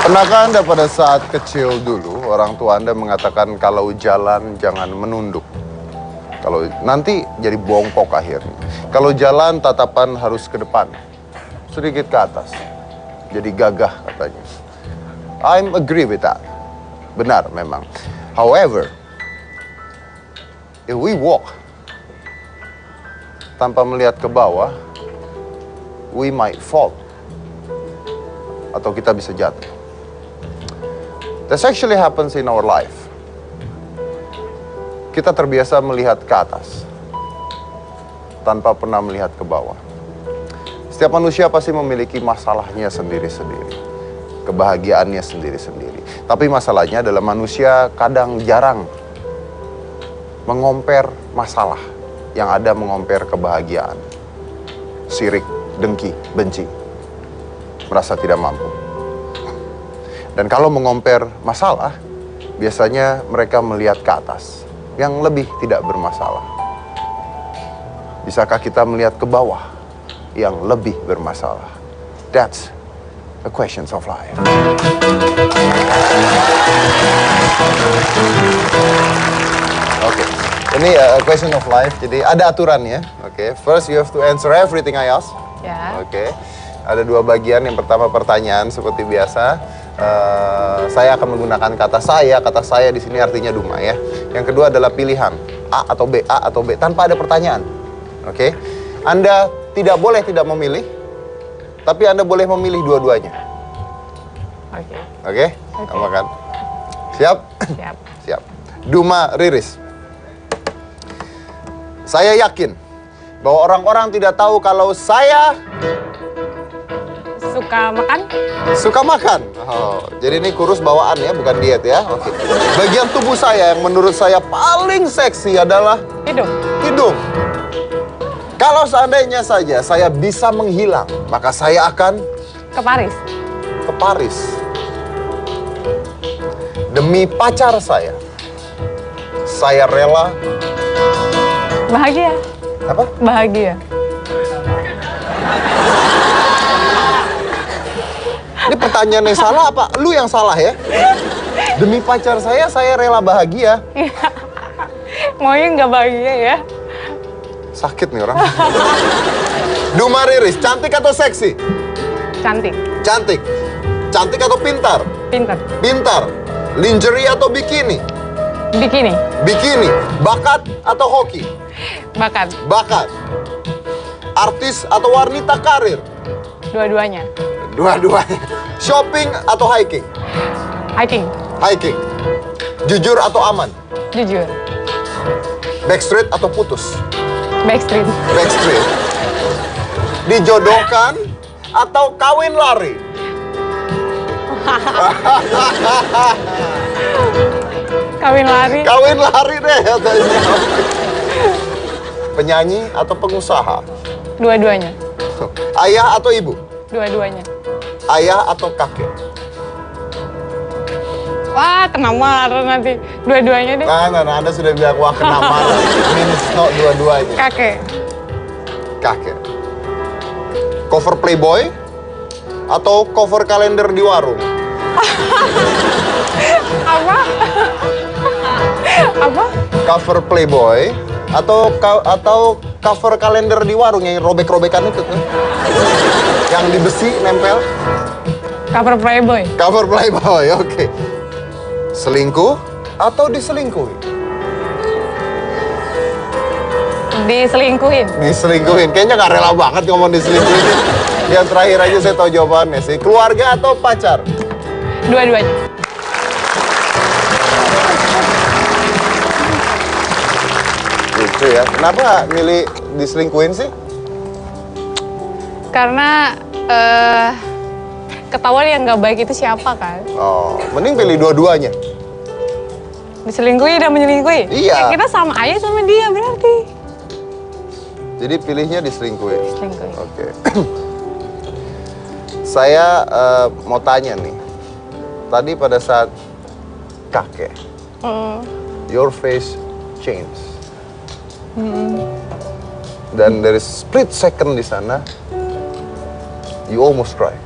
Pernahkah Anda pada saat kecil dulu, orang tua Anda mengatakan kalau jalan jangan menunduk? Kalau nanti jadi bongkok akhirnya. Kalau jalan tatapan harus ke depan, sedikit ke atas. Jadi gagah katanya. I agree with that. Benar memang. However, if we walk tanpa melihat ke bawah, we might fall. Atau kita bisa jatuh. That actually happens in our life. Kita terbiasa melihat ke atas tanpa pernah melihat ke bawah. Setiap manusia pasti memiliki masalahnya sendiri-sendiri, kebahagiaannya sendiri-sendiri. Tapi masalahnya adalah manusia kadang jarang mengompar masalah, yang ada mengompar kebahagiaan. Sirik, dengki, benci, merasa tidak mampu. Dan kalau mengompar masalah, biasanya mereka melihat ke atas, yang lebih tidak bermasalah. Bisakah kita melihat ke bawah, yang lebih bermasalah? That's the questions of life. Oke, ini question of life, jadi ada aturannya. Oke, first you have to answer everything I ask. Ya. Oke, ada dua bagian. Yang pertama pertanyaan seperti biasa. Saya akan menggunakan kata saya di sini artinya Duma ya. Yang kedua adalah pilihan A atau B tanpa ada pertanyaan. Oke, Anda tidak boleh tidak memilih, tapi Anda boleh memilih dua-duanya. Oke, makan. Siap? Siap. Siap. Duma Riris. Saya yakin bahwa orang-orang tidak tahu kalau saya Suka makan? suka makan. Oh, jadi ini kurus bawaan ya, bukan diet ya. Oke. Bagian tubuh saya yang menurut saya paling seksi adalah Hidung. hidung. Kalau seandainya saja saya bisa menghilang, maka saya akan Ke Paris. ke Paris. Demi pacar saya rela. Bahagia. Apa? Bahagia. Ini pertanyaan yang salah apa? Lu yang salah ya? Demi pacar saya rela bahagia. Maunya nggak bahagia ya? Sakit nih orang. Duma Riris, cantik atau seksi? Cantik. Cantik. Cantik atau pintar? Pintar. Pintar. Lingerie atau bikini? Bikini. Bikini. Bakat atau hoki? Bakat. Bakat. Artis atau wanita karir? Dua-duanya. Dua-duanya. Shopping atau hiking? Hiking. Hiking. Jujur atau aman? Jujur. Backstreet atau putus? Backstreet. Backstreet. Dijodohkan atau kawin lari? Kawin lari. Kawin lari deh katanya. Penyanyi atau pengusaha? Dua-duanya. Ayah atau ibu? Dua-duanya. Ayah atau kakek? Wah, kena marah nanti. Dua-duanya deh. Nah, Anda sudah bilang wah kena marah. Means no dua-duanya. Kakek. Kakek. Cover Playboy atau cover kalender di warung? Apa? Apa? Cover Playboy atau cover kalender di warung yang robek-robekan itu tuh. Yang di besi nempel. Cover Playboy. Cover Playboy, oke. Selingkuh atau diselingkuhi? Diselingkuhin. Diselingkuhin. Kayaknya nggak rela banget ngomong diselingkuhin. Yang terakhir aja saya tahu jawabannya sih. Keluarga atau pacar? Dua-duanya. Gitu ya. Kenapa milih diselingkuhin sih? Karena ketahuan yang nggak baik itu siapa kan? Oh, mending pilih dua-duanya. Diselingkuhi dan menyelingkuhi? Iya. Ya, kita sama aja sama dia berarti. Jadi pilihnya diselingkuhin. Diselingkuhi. Oke. Saya mau tanya nih. Tadi pada saat kakek, your face change. Dan dari split second di sana, you almost cry.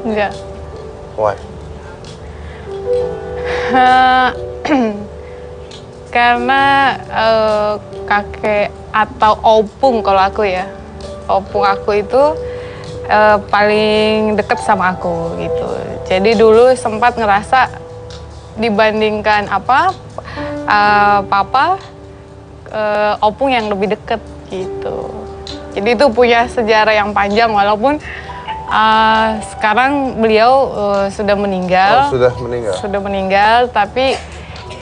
Enggak. Why? Karena kakek atau opung kalau aku ya. Opung aku itu paling deket sama aku gitu. Jadi dulu sempat ngerasa dibandingkan papa, opung yang lebih deket gitu. Jadi itu punya sejarah yang panjang walaupun sekarang beliau sudah meninggal. Oh, sudah meninggal. Sudah meninggal, tapi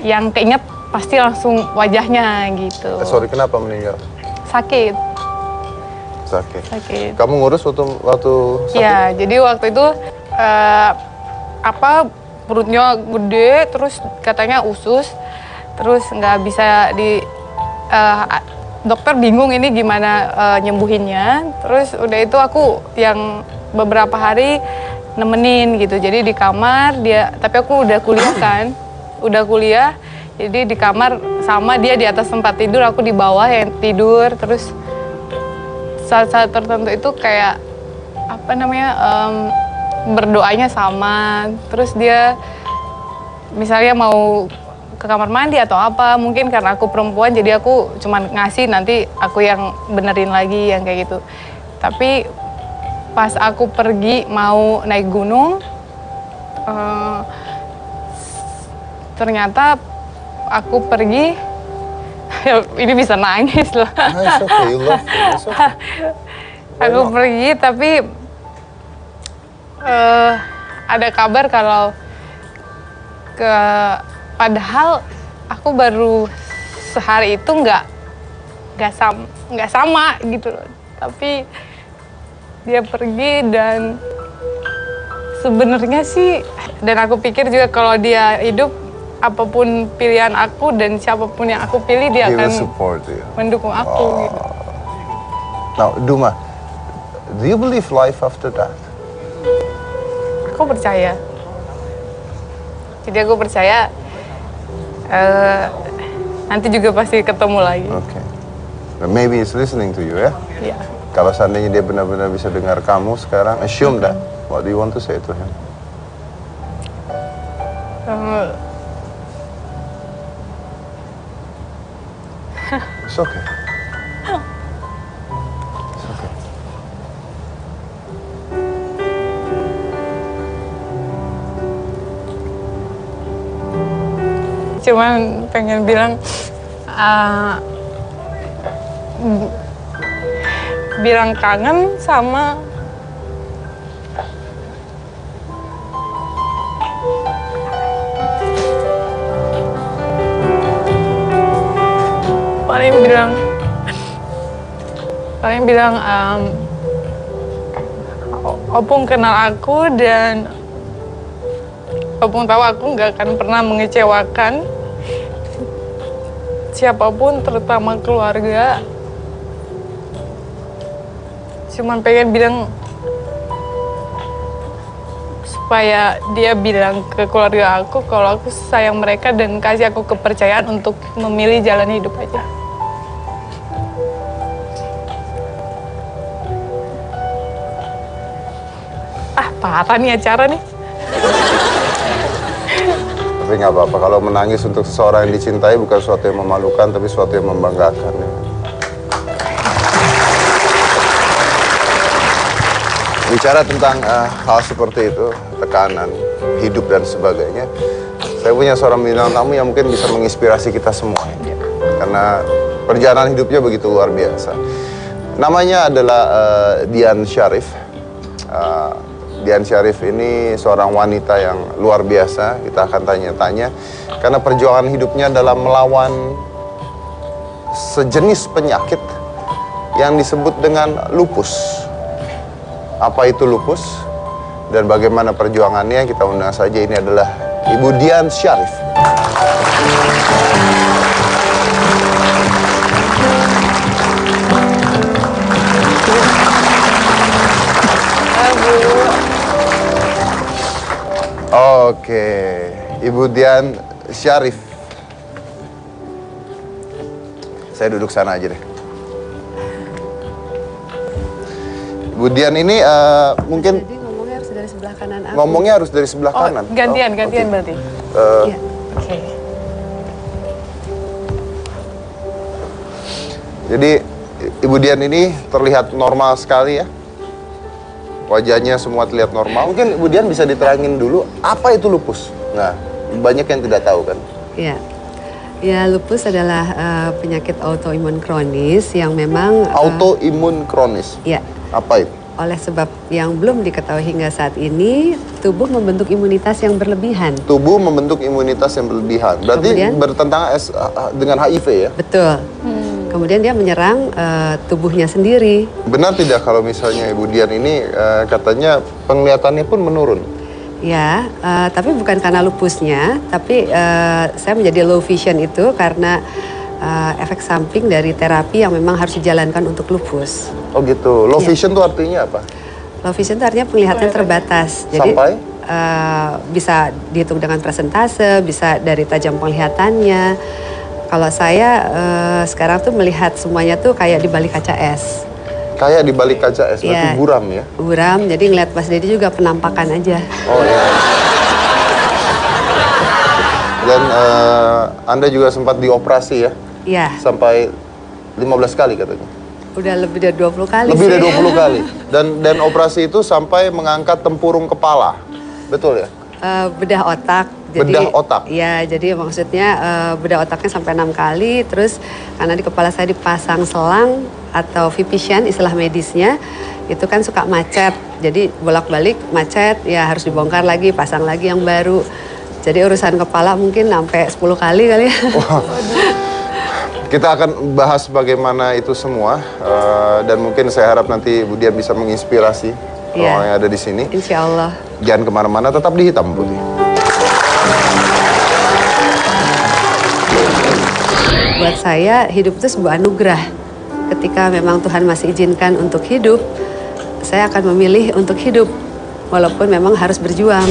yang keinget pasti langsung wajahnya gitu. Sorry, kenapa meninggal? Sakit. Sakit. Kamu ngurus waktu sakit? Ya, jadi waktu itu perutnya gede, terus katanya usus, terus nggak bisa dokter bingung ini gimana nyembuhinnya. Terus udah itu aku yang beberapa hari nemenin gitu. Jadi di kamar tapi aku udah kuliah kan, jadi di kamar sama dia di atas tempat tidur, aku di bawah yang tidur. Terus saat-saat tertentu itu kayak berdoanya sama. Terus dia misalnya mau ke kamar mandi atau apa, mungkin karena aku perempuan jadi aku cuman ngasih, nanti aku yang benerin lagi yang kayak gitu. Tapi pas aku pergi mau naik gunung, ternyata aku pergi, ini bisa nangis loh. It's okay, you love it. It's okay. Aku pergi tapi ada kabar kalau padahal aku baru sehari itu nggak sama gitu loh. Tapi dia pergi dan sebenarnya sih, dan aku pikir juga kalau dia hidup, apapun pilihan aku dan siapapun yang aku pilih dia akan mendukung aku gitu. Now, Duma, do you believe life after that? Aku percaya. Jadi aku percaya nanti juga pasti ketemu lagi. Okay. Maybe he's listening to you, ya? Iya. Kalau seandainya dia benar-benar bisa dengar kamu sekarang, assume that. What do you want to say to him? It's okay. It's okay. Cuman pengen bilang, bilang kangen sama paling bilang Opung kenal aku dan Opung tahu aku nggak akan pernah mengecewakan siapapun, terutama keluarga. Cuman pengen bilang supaya dia bilang ke keluarga aku kalau aku sayang mereka dan kasih aku kepercayaan untuk memilih jalan hidup aja. Parah nih acara nih. Tapi nggak apa-apa, kalau menangis untuk seseorang yang dicintai bukan sesuatu yang memalukan, tapi sesuatu yang membanggakan. Ya. Bicara tentang hal seperti itu, tekanan, hidup dan sebagainya, saya punya seorang bintang tamu yang mungkin bisa menginspirasi kita semua. Ya. Karena perjalanan hidupnya begitu luar biasa. Namanya adalah Dian Syarif. Dian Syarif ini seorang wanita yang luar biasa. Kita akan tanya-tanya karena perjuangan hidupnya dalam melawan sejenis penyakit yang disebut dengan lupus. Apa itu lupus dan bagaimana perjuangannya, kita undang saja. Ini adalah Ibu Dian Syarif. Oke, Ibu Dian Syarif. Saya duduk sana aja deh. Ibu Dian ini mungkin... Jadi ngomongnya harus dari sebelah kanan aku. Ngomongnya harus dari sebelah kanan. Gantian oke. berarti. Iya. Oke. Jadi Ibu Dian ini terlihat normal sekali ya. Wajahnya semua terlihat normal. Mungkin Ibu Dian bisa diterangin dulu apa itu lupus. Nah, banyak yang tidak tahu kan. Iya. Ya, lupus adalah penyakit autoimun kronis yang memang Autoimun kronis. ya, Apa itu? oleh sebab yang belum diketahui hingga saat ini, tubuh membentuk imunitas yang berlebihan. Tubuh membentuk imunitas yang berlebihan. Berarti Kemudian? bertentangan dengan HIV ya? Betul. Kemudian dia menyerang tubuhnya sendiri. Benar tidak kalau misalnya Ibu Dian ini katanya penglihatannya pun menurun? Ya, tapi bukan karena lupusnya, tapi saya menjadi low vision itu karena efek samping dari terapi yang memang harus dijalankan untuk lupus. Oh gitu. Low Iya. vision itu artinya apa? Low vision itu artinya penglihatan terbatas. Jadi Sampai? bisa dihitung dengan persentase, bisa dari tajam penglihatannya. Kalau saya sekarang tuh melihat semuanya tuh kayak di balik kaca es. Kayak di balik kaca es, berarti Iya. buram ya? Buram, jadi ngeliat Mas Dedi juga penampakan aja. Oh iya. Dan Anda juga sempat dioperasi ya? Iya, Sampai 15 kali katanya. udah lebih dari 20 kali Lebih sih. dari 20 kali. Dan operasi itu sampai mengangkat tempurung kepala. Betul ya? Bedah otak. Bedah otak? Iya, jadi maksudnya bedah otaknya sampai 6 kali. Terus karena di kepala saya dipasang selang atau vipision istilah medisnya, itu kan suka macet. Jadi bolak-balik macet, ya harus dibongkar lagi, pasang lagi yang baru. Jadi urusan kepala mungkin sampai 10 kali kali ya. Kita akan bahas bagaimana itu semua. Dan mungkin saya harap nanti Bu Dian bisa menginspirasi Iya. orang yang ada di sini. Insya Allah. Jangan kemana-mana, tetap di Hitam Putih. Buat saya hidup itu sebuah anugerah. Ketika memang Tuhan masih izinkan untuk hidup, saya akan memilih untuk hidup. Walaupun memang harus berjuang.